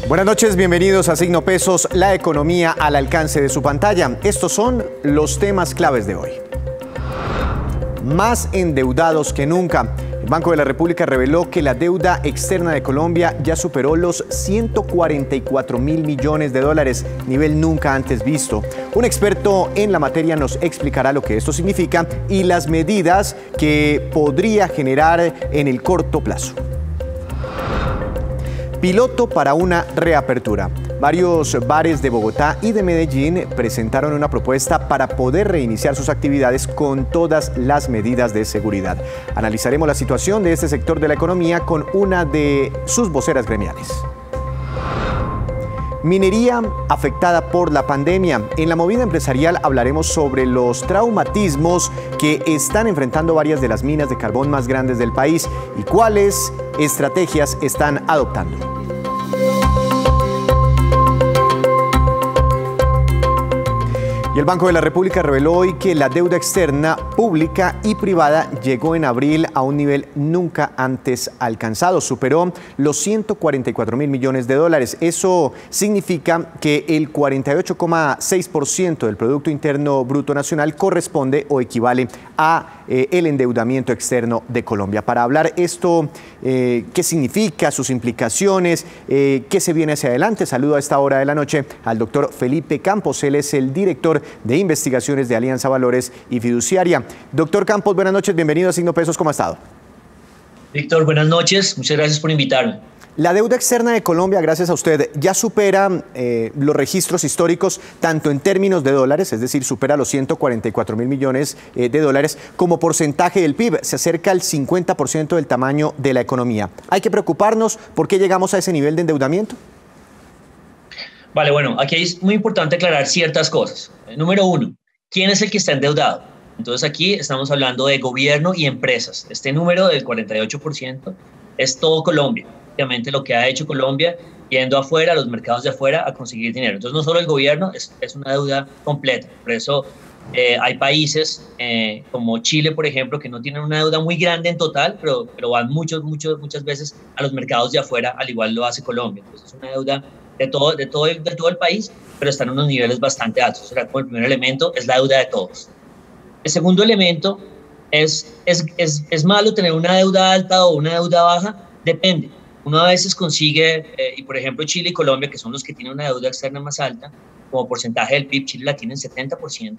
Buenas noches, bienvenidos a Signo Pesos, la economía al alcance de su pantalla. Estos son los temas claves de hoy. Más endeudados que nunca. El Banco de la República reveló que la deuda externa de Colombia ya superó los 144.000 millones de dólares, nivel nunca antes visto. Un experto en la materia nos explicará lo que esto significa y las medidas que podría generar en el corto plazo. Piloto para una reapertura. Varios bares de Bogotá y de Medellín presentaron una propuesta para poder reiniciar sus actividades con todas las medidas de seguridad. Analizaremos la situación de este sector de la economía con una de sus voceras gremiales. Minería afectada por la pandemia. En la movida empresarial hablaremos sobre los traumatismos que están enfrentando varias de las minas de carbón más grandes del país y cuáles estrategias están adoptando. Y el Banco de la República reveló hoy que la deuda externa pública y privada llegó en abril a un nivel nunca antes alcanzado. Superó los 144.000 millones de dólares. Eso significa que el 48,6% del Producto Interno Bruto Nacional corresponde o equivale a el endeudamiento externo de Colombia. Para hablar esto, qué significa, sus implicaciones, qué se viene hacia adelante, saludo a esta hora de la noche al doctor Felipe Campos. Él es el director de investigaciones de Alianza Valores y Fiduciaria. Doctor Campos, buenas noches, bienvenido a Signo Pesos, ¿cómo ha estado? Víctor, buenas noches, muchas gracias por invitarme. La deuda externa de Colombia, gracias a usted, ya supera los registros históricos, tanto en términos de dólares, es decir, supera los 144.000 millones de dólares, como porcentaje del PIB, se acerca al 50% del tamaño de la economía. ¿Hay que preocuparnos? ¿Por qué llegamos a ese nivel de endeudamiento? Vale, bueno, aquí es muy importante aclarar ciertas cosas. Número uno, ¿quién es el que está endeudado? Entonces aquí estamos hablando de gobierno y empresas. Este número del 48% es todo Colombia. Obviamente lo que ha hecho Colombia yendo afuera, a los mercados de afuera, a conseguir dinero. Entonces no solo el gobierno, es una deuda completa. Por eso hay países como Chile, por ejemplo, que no tienen una deuda muy grande en total, pero van muchas veces a los mercados de afuera, al igual lo hace Colombia. Entonces es una deuda de todo el país, pero están en unos niveles bastante altos. O sea, como el primer elemento es la deuda de todos. El segundo elemento es malo tener una deuda alta o una deuda baja, depende. Uno a veces consigue, y por ejemplo Chile y Colombia, que son los que tienen una deuda externa más alta, como porcentaje del PIB, Chile la tiene en 70%,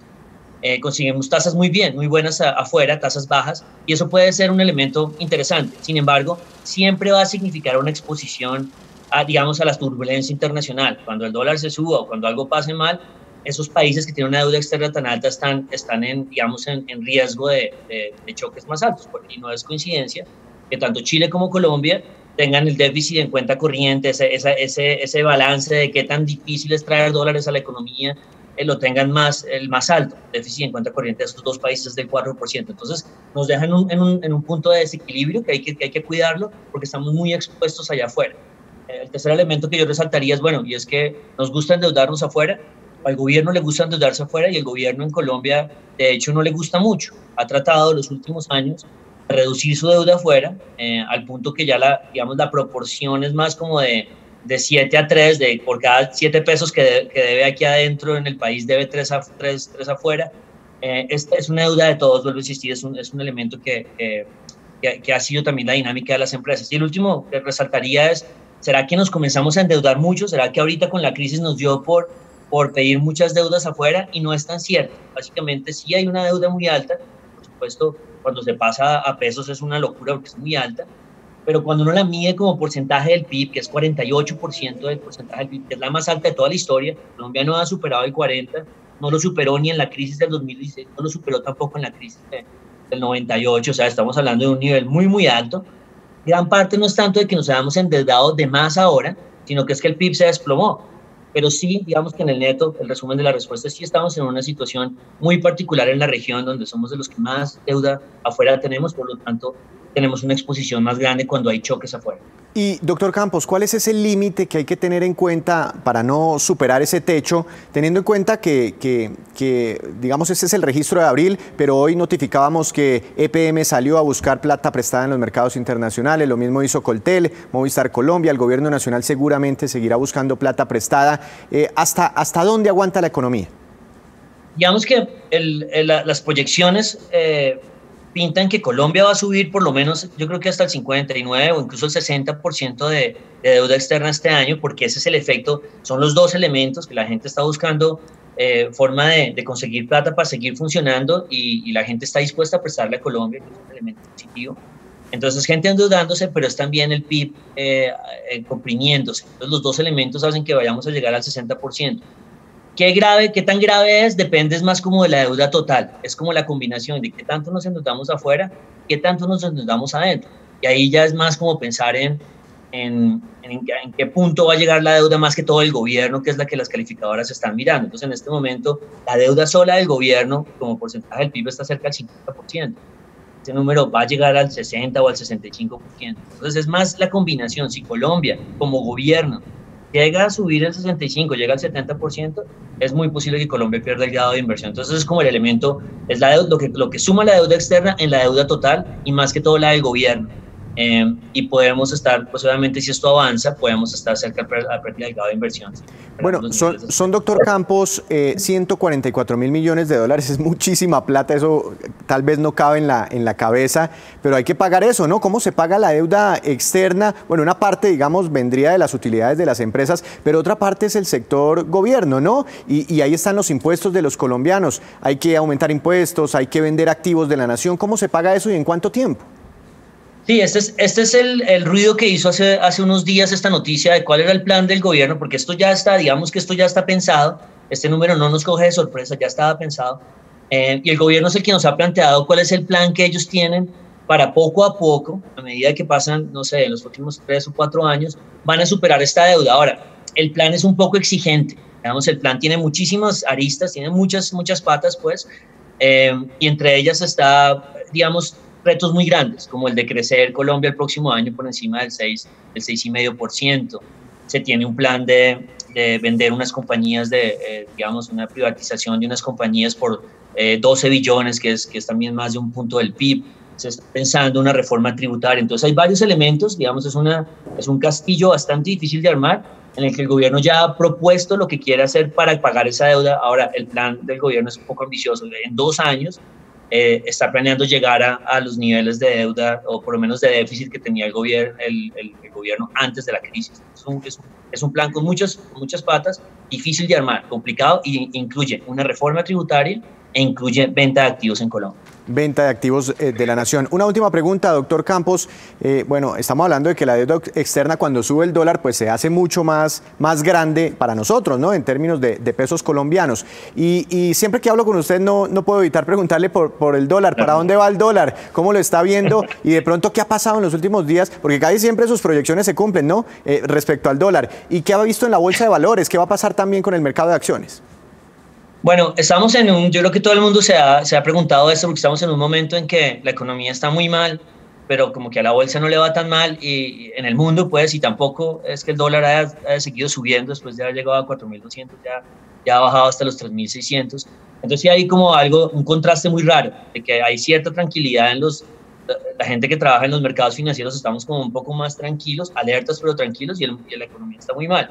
conseguimos tasas muy buenas afuera, tasas bajas, y eso puede ser un elemento interesante. Sin embargo, siempre va a significar una exposición a la turbulencia internacional. Cuando el dólar se suba o cuando algo pase mal, esos países que tienen una deuda externa tan alta están en riesgo de choques más altos. Y no es coincidencia que tanto Chile como Colombia tengan el déficit en cuenta corriente, ese balance de qué tan difícil es traer dólares a la economía, lo tengan el más alto. Déficit en cuenta corriente de estos dos países es del 4%. Entonces nos dejan en un punto de desequilibrio que hay que cuidarlo porque estamos muy expuestos allá afuera. El tercer elemento que yo resaltaría es que nos gusta endeudarnos afuera, al gobierno le gusta endeudarse afuera y el gobierno en Colombia, de hecho, no le gusta mucho. Ha tratado los últimos años de reducir su deuda afuera, al punto que ya la proporción es más como de 7 a 3, por cada 7 pesos que debe aquí adentro en el país, debe 3 afuera. Esta es una deuda de todos, vuelvo a insistir, es un elemento que ha sido también la dinámica de las empresas. Y el último que resaltaría es, ¿será que nos comenzamos a endeudar mucho? ¿Será que ahorita con la crisis nos dio por pedir muchas deudas afuera? Y no es tan cierto. Básicamente sí hay una deuda muy alta. Por supuesto, cuando se pasa a pesos es una locura porque es muy alta. Pero cuando uno la mide como porcentaje del PIB, que es 48% del porcentaje del PIB, que es la más alta de toda la historia, Colombia no ha superado el 40%, no lo superó ni en la crisis del 2016, no lo superó tampoco en la crisis del 98, o sea, estamos hablando de un nivel muy alto. Gran parte no es tanto de que nos hayamos endeudado de más ahora, sino que es que el PIB se desplomó. Pero sí, digamos que en el neto, el resumen de la respuesta es sí estamos en una situación muy particular en la región, donde somos de los que más deuda afuera tenemos, por lo tanto, tenemos una exposición más grande cuando hay choques afuera. Y doctor Campos, ¿cuál es ese límite que hay que tener en cuenta para no superar ese techo, teniendo en cuenta que digamos, este es el registro de abril, pero hoy notificábamos que EPM salió a buscar plata prestada en los mercados internacionales, lo mismo hizo Coltel, Movistar Colombia, el gobierno nacional seguramente seguirá buscando plata prestada. ¿Hasta dónde aguanta la economía? Digamos que las proyecciones pintan que Colombia va a subir por lo menos, yo creo que hasta el 59 o incluso el 60% de deuda externa este año, porque ese es el efecto, son los dos elementos que la gente está buscando forma de conseguir plata para seguir funcionando y la gente está dispuesta a prestarle a Colombia, que es un elemento positivo. Entonces, gente endeudándose, pero es también el PIB comprimiéndose. Entonces, los dos elementos hacen que vayamos a llegar al 60%. ¿Qué tan grave es? Depende más como de la deuda total. Es como la combinación de qué tanto nos endeudamos afuera, qué tanto nos endeudamos adentro. Y ahí ya es más como pensar en qué punto va a llegar la deuda más que todo el gobierno, que es la que las calificadoras están mirando. Entonces, en este momento, la deuda sola del gobierno como porcentaje del PIB está cerca del 50%. Ese número va a llegar al 60 o al 65%. Entonces, es más la combinación. Si Colombia, como gobierno, llega a subir el 65, llega al 70%, es muy posible que Colombia pierda el grado de inversión. Entonces es como el elemento, es la deuda, lo que suma la deuda externa en la deuda total y más que todo la del gobierno. Y podemos estar, pues obviamente si esto avanza, podemos estar cerca a pérdida del grado de inversión. Bueno, son doctor Campos, 144.000 millones de dólares, es muchísima plata, eso tal vez no cabe en la cabeza, pero hay que pagar eso, ¿no? ¿Cómo se paga la deuda externa? Bueno, una parte, digamos, vendría de las utilidades de las empresas, pero otra parte es el sector gobierno, ¿no? Y ahí están los impuestos de los colombianos, hay que aumentar impuestos, hay que vender activos de la nación, ¿cómo se paga eso y en cuánto tiempo? Sí, este es el ruido que hizo hace unos días esta noticia de cuál era el plan del gobierno, porque esto ya está, digamos que esto ya está pensado, este número no nos coge de sorpresa, ya estaba pensado, y el gobierno es el que nos ha planteado cuál es el plan que ellos tienen para poco a poco, a medida que pasan, no sé, en los últimos 3 o 4 años, van a superar esta deuda. Ahora, el plan es un poco exigente, digamos, el plan tiene muchísimas aristas, tiene muchas patas, pues, y entre ellas está, digamos, retos muy grandes, como el de crecer Colombia el próximo año por encima del 6,5%. Se tiene un plan de vender unas compañías, digamos, una privatización de unas compañías por 12 billones, que es también más de un punto del PIB. Se está pensando una reforma tributaria. Entonces hay varios elementos, digamos, es un castillo bastante difícil de armar, en el que el gobierno ya ha propuesto lo que quiere hacer para pagar esa deuda. Ahora, el plan del gobierno es un poco ambicioso. En 2 años, está planeando llegar a los niveles de deuda o por lo menos de déficit que tenía el gobierno antes de la crisis. Es un plan con muchas patas, difícil de armar, complicado, y incluye una reforma tributaria e incluye venta de activos en Colombia. Venta de activos de la nación. Una última pregunta, doctor Campos. Bueno, estamos hablando de que la deuda externa cuando sube el dólar pues se hace mucho más grande para nosotros, ¿no? En términos de pesos colombianos. Y siempre que hablo con usted no puedo evitar preguntarle por el dólar. ¿Para dónde va el dólar? ¿Cómo lo está viendo? Y de pronto, ¿qué ha pasado en los últimos días? Porque casi siempre sus proyecciones se cumplen, ¿no? Respecto al dólar. ¿Y qué ha visto en la bolsa de valores? ¿Qué va a pasar también con el mercado de acciones? Bueno, estamos yo creo que todo el mundo se ha preguntado esto, porque estamos en un momento en que la economía está muy mal, pero como que a la bolsa no le va tan mal, y en el mundo, pues, y tampoco es que el dólar haya seguido subiendo después de haber llegado a 4.200, ya ha bajado hasta los 3.600. Entonces sí hay como un contraste muy raro, de que hay cierta tranquilidad la gente que trabaja en los mercados financieros, estamos como un poco más tranquilos, alertas pero tranquilos, y la economía está muy mal.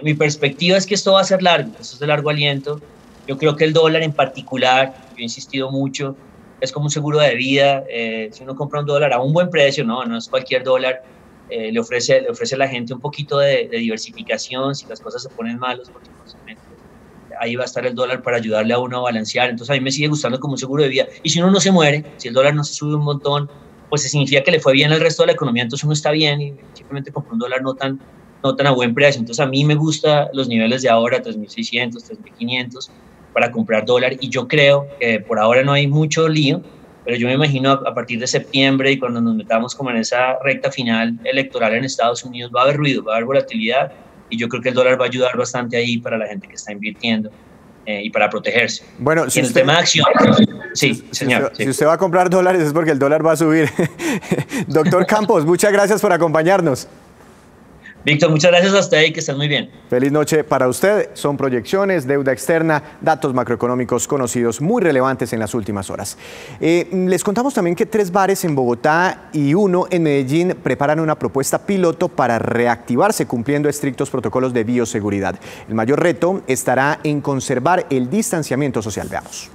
Mi perspectiva es que esto va a ser largo, esto es de largo aliento. Yo creo que el dólar en particular, yo he insistido mucho, es como un seguro de vida. Si uno compra un dólar a un buen precio, no es cualquier dólar, le ofrece a la gente un poquito de diversificación si las cosas se ponen malas, porque ahí va a estar el dólar para ayudarle a uno a balancear. Entonces a mí me sigue gustando como un seguro de vida. Y si uno no se muere, si el dólar no se sube un montón, pues significa que le fue bien al resto de la economía, entonces uno está bien y simplemente compró un dólar no tan a buen precio. Entonces a mí me gustan los niveles de ahora, 3.600, 3.500, para comprar dólar, y yo creo que por ahora no hay mucho lío, pero yo me imagino a partir de septiembre, y cuando nos metamos como en esa recta final electoral en Estados Unidos, va a haber ruido, va a haber volatilidad, y yo creo que el dólar va a ayudar bastante ahí para la gente que está invirtiendo y para protegerse. Bueno, si en el tema de acciones, sí, señor. Si usted va a comprar dólares es porque el dólar va a subir. Doctor Campos, muchas gracias por acompañarnos. Víctor, muchas gracias a usted y que estén muy bien. Feliz noche para usted. Son proyecciones, deuda externa, datos macroeconómicos conocidos muy relevantes en las últimas horas. Les contamos también que 3 bares en Bogotá y 1 en Medellín preparan una propuesta piloto para reactivarse cumpliendo estrictos protocolos de bioseguridad. El mayor reto estará en conservar el distanciamiento social. Veamos.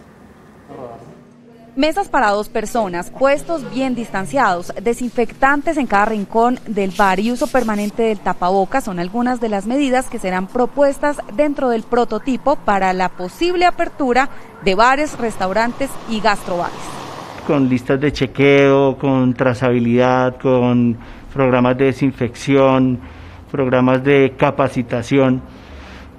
Mesas para 2 personas, puestos bien distanciados, desinfectantes en cada rincón del bar y uso permanente del tapabocas son algunas de las medidas que serán propuestas dentro del prototipo para la posible apertura de bares, restaurantes y gastrobares. Con listas de chequeo, con trazabilidad, con programas de desinfección, programas de capacitación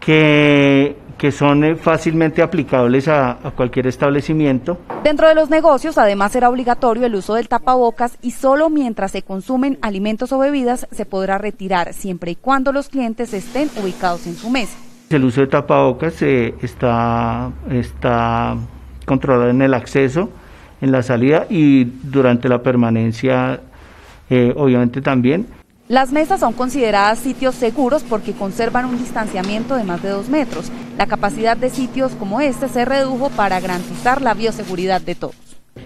que son fácilmente aplicables a cualquier establecimiento. Dentro de los negocios, además, será obligatorio el uso del tapabocas y solo mientras se consumen alimentos o bebidas se podrá retirar, siempre y cuando los clientes estén ubicados en su mesa. El uso de tapabocas está controlado en el acceso, en la salida y durante la permanencia, obviamente también. Las mesas son consideradas sitios seguros porque conservan un distanciamiento de más de 2 metros. La capacidad de sitios como este se redujo para garantizar la bioseguridad de todos.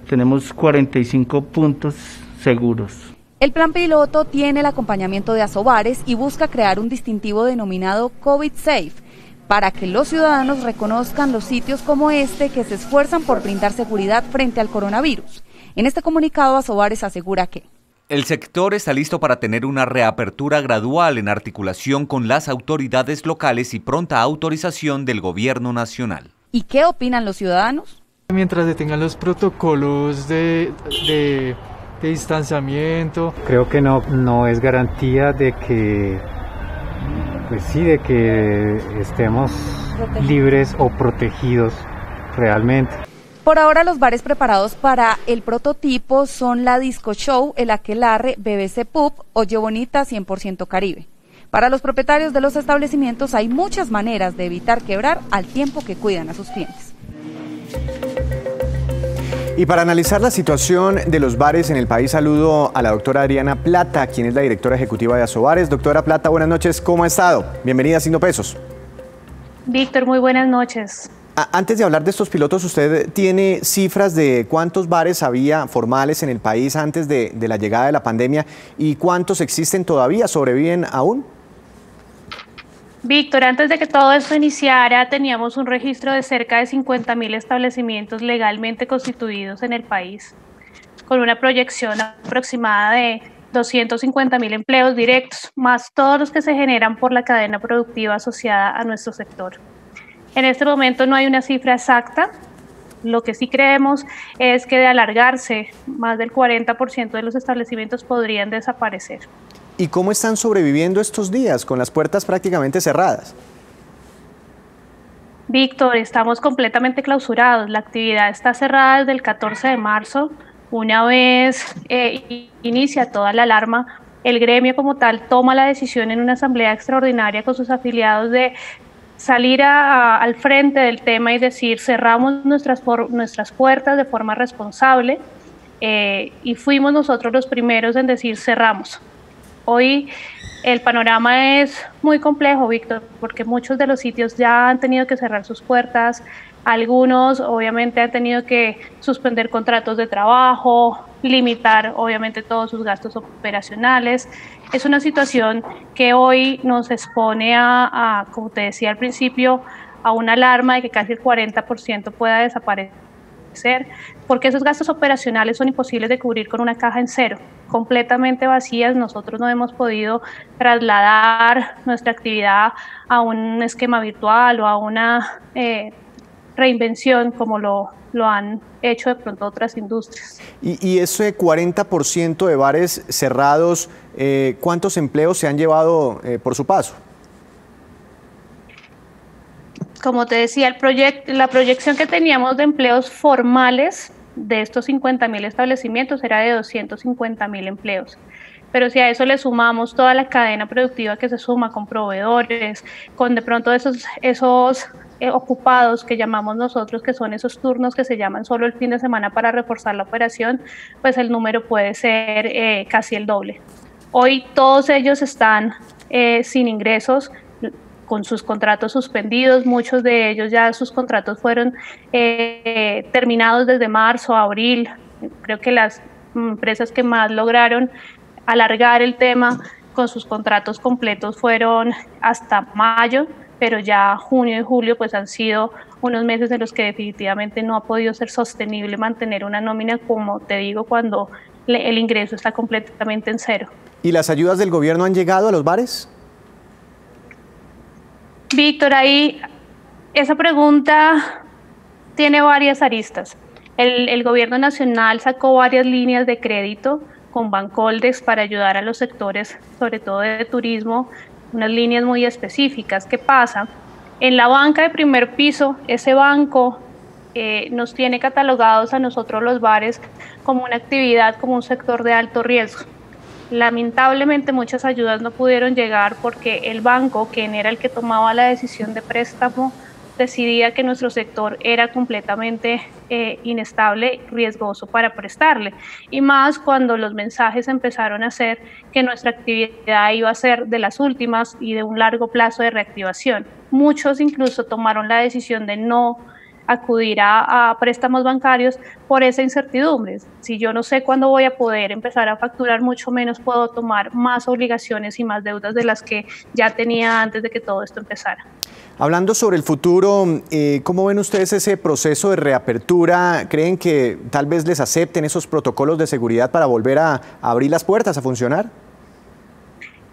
Tenemos 45 puntos seguros. El plan piloto tiene el acompañamiento de Asobares y busca crear un distintivo denominado COVID Safe para que los ciudadanos reconozcan los sitios como este que se esfuerzan por brindar seguridad frente al coronavirus. En este comunicado, Asobares asegura que el sector está listo para tener una reapertura gradual en articulación con las autoridades locales y pronta autorización del gobierno nacional. ¿Y qué opinan los ciudadanos? Mientras se tengan los protocolos de distanciamiento. Creo que no es garantía de que, de que estemos libres o protegidos realmente. Por ahora, los bares preparados para el prototipo son la Disco Show, el Aquelarre, BBC Pub, Oye Bonita, 100% Caribe. Para los propietarios de los establecimientos hay muchas maneras de evitar quebrar al tiempo que cuidan a sus clientes. Y para analizar la situación de los bares en el país, saludo a la doctora Adriana Plata, quien es la directora ejecutiva de Asobares. Doctora Plata, buenas noches, ¿cómo ha estado? Bienvenida a Signo Pesos. Víctor, muy buenas noches. Antes de hablar de estos pilotos, ¿usted tiene cifras de cuántos bares había formales en el país antes de la llegada de la pandemia y cuántos existen todavía, sobreviven aún? Víctor, antes de que todo esto iniciara, teníamos un registro de cerca de 50.000 establecimientos legalmente constituidos en el país, con una proyección aproximada de 250.000 empleos directos, más todos los que se generan por la cadena productiva asociada a nuestro sector. En este momento no hay una cifra exacta. Lo que sí creemos es que de alargarse, más del 40% de los establecimientos podrían desaparecer. ¿Y cómo están sobreviviendo estos días con las puertas prácticamente cerradas? Víctor, estamos completamente clausurados. La actividad está cerrada desde el 14 de marzo. Una vez inicia toda la alarma, el gremio como tal toma la decisión en una asamblea extraordinaria con sus afiliados de salir al frente del tema y decir cerramos nuestras puertas de forma responsable y fuimos nosotros los primeros en decir cerramos. Hoy el panorama es muy complejo, Víctor, porque muchos de los sitios ya han tenido que cerrar sus puertas, algunos obviamente han tenido que suspender contratos de trabajo, limitar obviamente todos sus gastos operacionales. Es una situación que hoy nos expone como te decía al principio, a una alarma de que casi el 40% pueda desaparecer, porque esos gastos operacionales son imposibles de cubrir con una caja en cero, completamente vacías. Nosotros no hemos podido trasladar nuestra actividad a un esquema virtual o a una reinvención como lo han hecho de pronto otras industrias. Y ese 40% de bares cerrados, ¿cuántos empleos se han llevado por su paso? Como te decía, la proyección que teníamos de empleos formales de estos 50.000 establecimientos era de 250.000 empleos. Pero si a eso le sumamos toda la cadena productiva que se suma con proveedores, con de pronto esos ocupados que llamamos nosotros, que son esos turnos que se llaman solo el fin de semana para reforzar la operación, pues el número puede ser casi el doble. Hoy todos ellos están sin ingresos, con sus contratos suspendidos. Muchos de ellos ya sus contratos fueron terminados desde marzo, abril. Creo que las empresas que más lograron alargar el tema con sus contratos completos fueron hasta mayo, pero ya junio y julio pues han sido unos meses en los que definitivamente no ha podido ser sostenible mantener una nómina, como te digo, cuando el ingreso está completamente en cero. ¿Y las ayudas del gobierno han llegado a los bares? Víctor, ahí esa pregunta tiene varias aristas. El gobierno nacional sacó varias líneas de crédito con Bancoldex para ayudar a los sectores, sobre todo de turismo, unas líneas muy específicas. ¿Qué pasa? En la banca de primer piso, ese banco nos tiene catalogados a nosotros los bares como una actividad, como un sector de alto riesgo. Lamentablemente muchas ayudas no pudieron llegar porque el banco, quien era el que tomaba la decisión de préstamo, decidía que nuestro sector era completamente inestable, riesgoso para prestarle. Y más cuando los mensajes empezaron a ser que nuestra actividad iba a ser de las últimas y de un largo plazo de reactivación. Muchos incluso tomaron la decisión de no acudir a préstamos bancarios por esa incertidumbre. Si yo no sé cuándo voy a poder empezar a facturar, mucho menos puedo tomar más obligaciones y más deudas de las que ya tenía antes de que todo esto empezara. Hablando sobre el futuro, ¿cómo ven ustedes ese proceso de reapertura? ¿Creen que tal vez les acepten esos protocolos de seguridad para volver a abrir las puertas, a funcionar?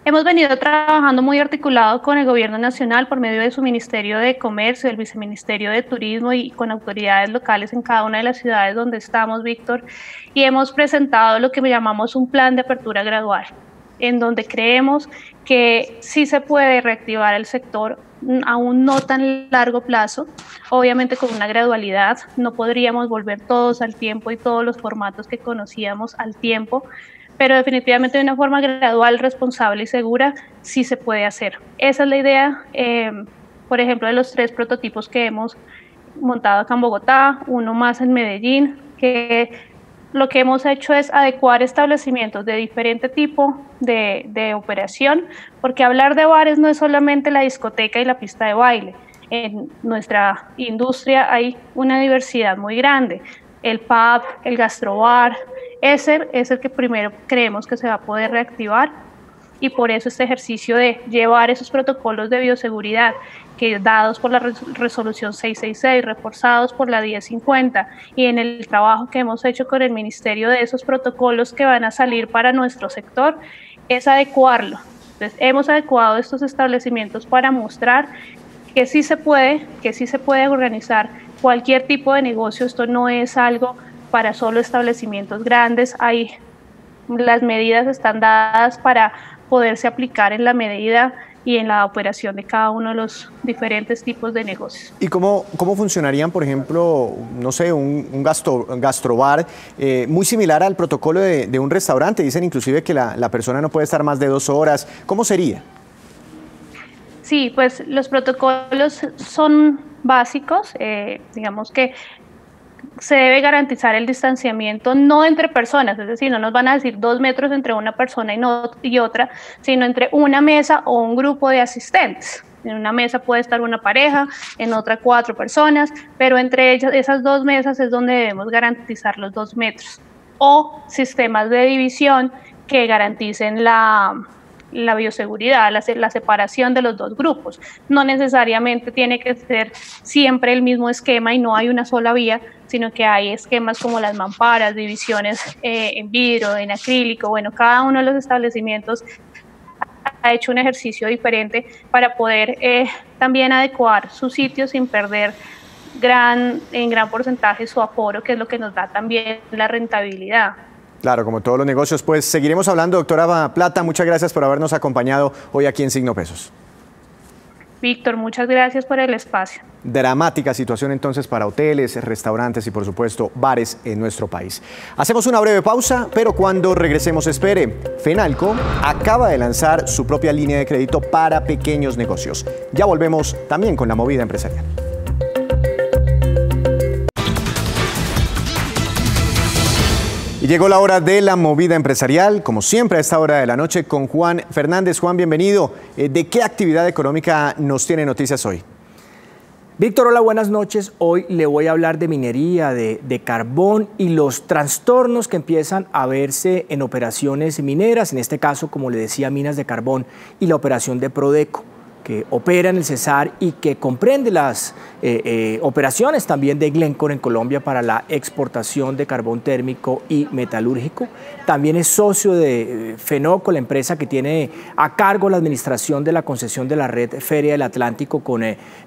Hemos venido trabajando muy articulado con el Gobierno Nacional por medio de su Ministerio de Comercio, el Viceministerio de Turismo y con autoridades locales en cada una de las ciudades donde estamos, Víctor, y hemos presentado lo que llamamos un plan de apertura gradual, en donde creemos que sí se puede reactivar el sector a un no tan largo plazo, obviamente con una gradualidad. No podríamos volver todos al tiempo y todos los formatos que conocíamos al tiempo, pero definitivamente de una forma gradual, responsable y segura sí se puede hacer. Esa es la idea, por ejemplo, de los 3 prototipos que hemos montado acá en Bogotá, uno más en Medellín, que lo que hemos hecho es adecuar establecimientos de diferente tipo de operación, porque hablar de bares no es solamente la discoteca y la pista de baile. En nuestra industria hay una diversidad muy grande. El pub, el gastrobar, ese es el que primero creemos que se va a poder reactivar, y por eso este ejercicio de llevar esos protocolos de bioseguridad que dados por la resolución 666, reforzados por la 1050, y en el trabajo que hemos hecho con el Ministerio de esos protocolos que van a salir para nuestro sector, es adecuarlo. Entonces, hemos adecuado estos establecimientos para mostrar que sí se puede organizar cualquier tipo de negocio. Esto no es algo para solo establecimientos grandes. Las medidas están dadas para poderse aplicar en la medida y en la operación de cada uno de los diferentes tipos de negocios. ¿Y cómo funcionarían, por ejemplo, no sé, un gastrobar muy similar al protocolo de un restaurante? Dicen inclusive que la persona no puede estar más de 2 horas. ¿Cómo sería? Sí, pues los protocolos son básicos, digamos que se debe garantizar el distanciamiento no entre personas, es decir, no nos van a decir 2 metros entre una persona y otra, sino entre una mesa o un grupo de asistentes. En una mesa puede estar una pareja, en otra 4 personas, pero entre ellas, esas 2 mesas es donde debemos garantizar los 2 metros. O sistemas de división que garanticen la bioseguridad, la separación de los 2 grupos. No necesariamente tiene que ser siempre el mismo esquema y no hay una sola vía, sino que hay esquemas como las mamparas, divisiones en vidrio, en acrílico. Bueno, cada uno de los establecimientos ha hecho un ejercicio diferente para poder también adecuar su sitio sin perder en gran porcentaje su aforo, que es lo que nos da también la rentabilidad. Claro, como todos los negocios. Pues seguiremos hablando, doctora Plata. Muchas gracias por habernos acompañado hoy aquí en Signo Pesos. Víctor, muchas gracias por el espacio. Dramática situación entonces para hoteles, restaurantes y por supuesto bares en nuestro país. Hacemos una breve pausa, pero cuando regresemos espere. Fenalco acaba de lanzar su propia línea de crédito para pequeños negocios. Ya volvemos también con la movida empresarial. Y llegó la hora de la movida empresarial, como siempre a esta hora de la noche, con Juan Fernández. Juan, bienvenido. ¿De qué actividad económica nos tiene noticias hoy? Víctor, hola, buenas noches. Hoy le voy a hablar de minería, de carbón y los trastornos que empiezan a verse en operaciones mineras, en este caso, como le decía, minas de carbón y la operación de Prodeco, que opera en el Cesar y que comprende las operaciones también de Glencore en Colombia para la exportación de carbón térmico y metalúrgico. También es socio de Fenoco, la empresa que tiene a cargo la administración de la concesión de la red Feria del Atlántico con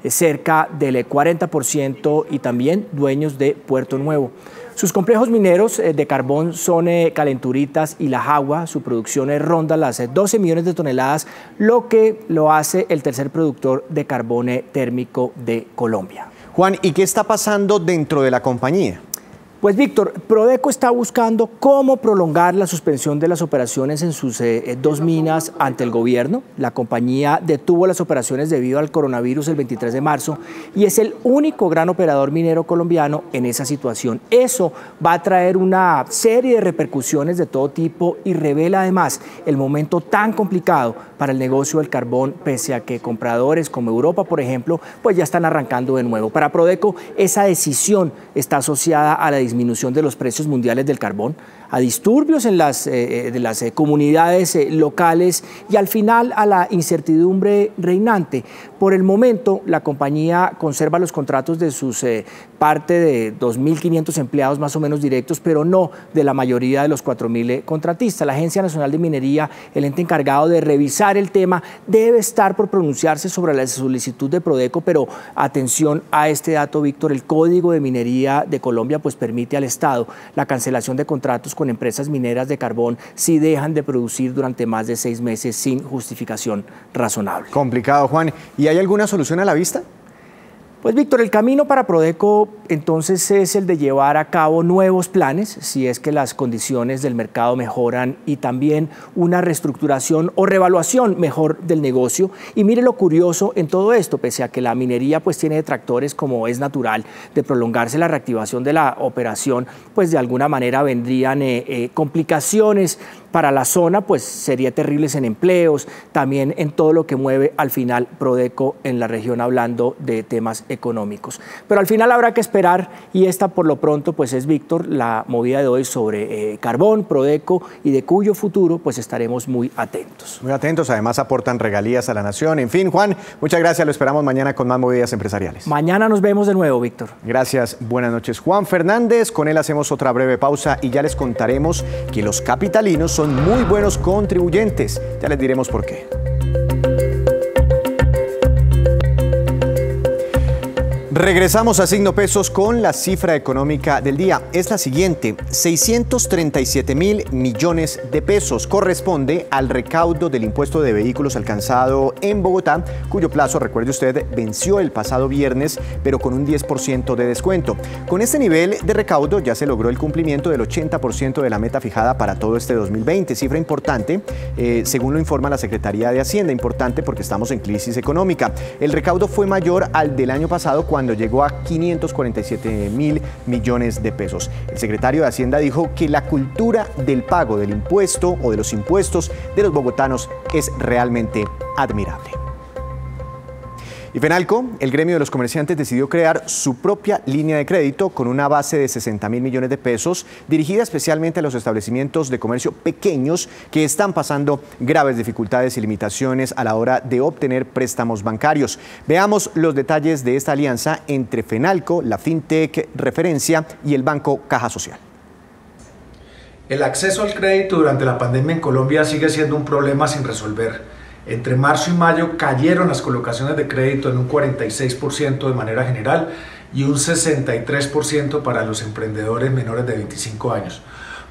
cerca del 40% y también dueños de Puerto Nuevo. Sus complejos mineros de carbón son Calenturitas y La Jagua. Su producción ronda las 12 millones de toneladas, lo que lo hace el tercer productor de carbón térmico de Colombia. Juan, ¿y qué está pasando dentro de la compañía? Pues Víctor, Prodeco está buscando cómo prolongar la suspensión de las operaciones en sus dos minas ante el gobierno. La compañía detuvo las operaciones debido al coronavirus el 23 de marzo y es el único gran operador minero colombiano en esa situación. Eso va a traer una serie de repercusiones de todo tipo y revela además el momento tan complicado para el negocio del carbón, pese a que compradores como Europa, por ejemplo, pues ya están arrancando de nuevo. Para Prodeco, esa decisión está asociada a la disminución de los precios mundiales del carbón, a disturbios en las comunidades locales y al final a la incertidumbre reinante. Por el momento, la compañía conserva los contratos de sus parte de 2.500 empleados más o menos directos, pero no de la mayoría de los 4.000 contratistas. La Agencia Nacional de Minería, el ente encargado de revisar el tema, debe estar por pronunciarse sobre la solicitud de Prodeco, pero atención a este dato, Víctor, el Código de Minería de Colombia pues permite al Estado la cancelación de contratos con empresas mineras de carbón si dejan de producir durante más de 6 meses sin justificación razonable. Complicado, Juan. ¿Y hay alguna solución a la vista? Pues Víctor, el camino para Prodeco entonces es el de llevar a cabo nuevos planes, si es que las condiciones del mercado mejoran, y también una reestructuración o reevaluación mejor del negocio. Y mire lo curioso en todo esto, pese a que la minería pues tiene detractores, como es natural, de prolongarse la reactivación de la operación, pues de alguna manera vendrían complicaciones para la zona, pues sería terribles en empleos, también en todo lo que mueve al final Prodeco en la región, hablando de temas económicos. Pero al final habrá que esperar, y esta por lo pronto pues es, Víctor, la movida de hoy sobre carbón, Prodeco, y de cuyo futuro pues estaremos muy atentos. Muy atentos, además aportan regalías a la nación. En fin, Juan, muchas gracias, lo esperamos mañana con más movidas empresariales. Mañana nos vemos de nuevo, Víctor. Gracias, buenas noches. Juan Fernández, con él hacemos otra breve pausa y ya les contaremos que los capitalinos son muy buenos contribuyentes. Ya les diremos por qué. Regresamos a Signo Pesos con la cifra económica del día. Es la siguiente: 637.000 millones de pesos. Corresponde al recaudo del impuesto de vehículos alcanzado en Bogotá, cuyo plazo, recuerde usted, venció el pasado viernes, pero con un 10% de descuento. Con este nivel de recaudo ya se logró el cumplimiento del 80% de la meta fijada para todo este 2020. Cifra importante, según lo informa la Secretaría de Hacienda. Importante porque estamos en crisis económica. El recaudo fue mayor al del año pasado, cuando llegó a 547.000 millones de pesos. El secretario de Hacienda dijo que la cultura del pago del impuesto o de los impuestos de los bogotanos es realmente admirable. Y Fenalco, el gremio de los comerciantes, decidió crear su propia línea de crédito con una base de 60.000 millones de pesos, dirigida especialmente a los establecimientos de comercio pequeños que están pasando graves dificultades y limitaciones a la hora de obtener préstamos bancarios. Veamos los detalles de esta alianza entre Fenalco, la FinTech Referencia, y el Banco Caja Social. El acceso al crédito durante la pandemia en Colombia sigue siendo un problema sin resolver. Entre marzo y mayo cayeron las colocaciones de crédito en un 46% de manera general y un 63% para los emprendedores menores de 25 años.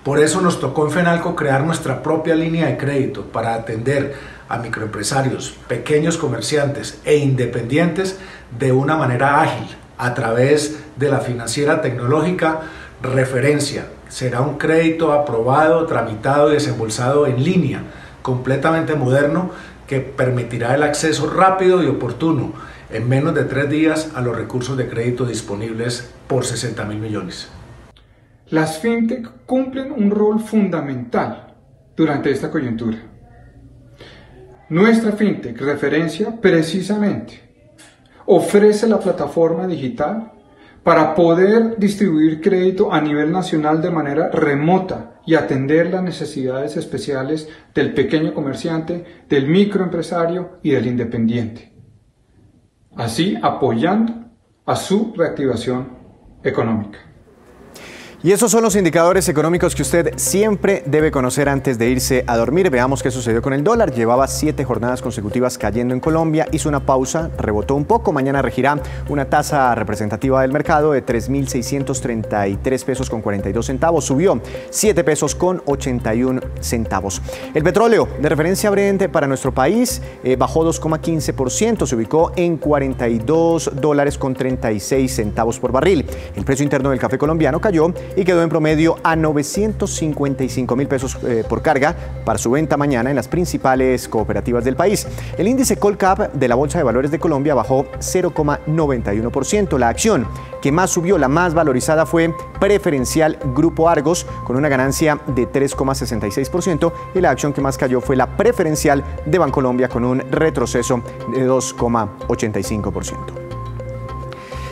Por eso nos tocó en Fenalco crear nuestra propia línea de crédito para atender a microempresarios, pequeños comerciantes e independientes de una manera ágil a través de la financiera tecnológica Referencia. Será un crédito aprobado, tramitado y desembolsado en línea, completamente moderno, que permitirá el acceso rápido y oportuno en menos de 3 días a los recursos de crédito disponibles por 60.000 millones. Las fintech cumplen un rol fundamental durante esta coyuntura. Nuestra fintech referencia precisamente ofrece la plataforma digital para poder distribuir crédito a nivel nacional de manera remota y atender las necesidades especiales del pequeño comerciante, del microempresario y del independiente, así apoyando a su reactivación económica. Y esos son los indicadores económicos que usted siempre debe conocer antes de irse a dormir. Veamos qué sucedió con el dólar. Llevaba 7 jornadas consecutivas cayendo en Colombia, hizo una pausa, rebotó un poco. Mañana regirá una tasa representativa del mercado de 3.633 pesos con 42 centavos. Subió 7 pesos con 81 centavos. El petróleo de referencia Brent para nuestro país bajó 2,15%. Se ubicó en $42 con 36 centavos por barril. El precio interno del café colombiano cayó y quedó en promedio a 955.000 pesos por carga para su venta mañana en las principales cooperativas del país. El índice Colcap de la Bolsa de Valores de Colombia bajó 0,91%. La acción que más subió, la más valorizada, fue Preferencial Grupo Argos, con una ganancia de 3,66%, y la acción que más cayó fue la Preferencial de Bancolombia, con un retroceso de 2,85%.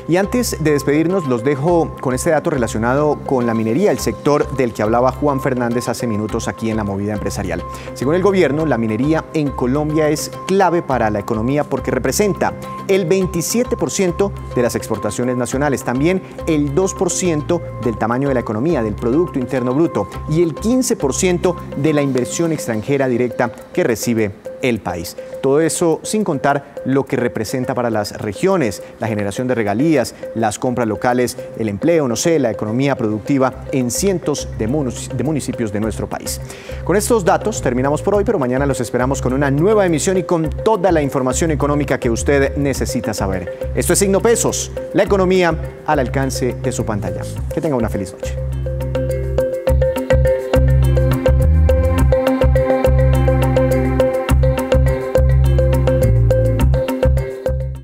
Y antes de despedirnos, los dejo con este dato relacionado con la minería, el sector del que hablaba Juan Fernández hace minutos aquí en La Movida Empresarial. Según el gobierno, la minería en Colombia es clave para la economía porque representa el 27% de las exportaciones nacionales, también el 2% del tamaño de la economía, del Producto Interno Bruto, y el 15% de la inversión extranjera directa que recibe el país. Todo eso sin contar lo que representa para las regiones, la generación de regalías, las compras locales, el empleo, la economía productiva en cientos de municipios de nuestro país. Con estos datos terminamos por hoy, pero mañana los esperamos con una nueva emisión y con toda la información económica que usted necesita saber. Esto es Signo Pesos, la economía al alcance de su pantalla. Que tenga una feliz noche.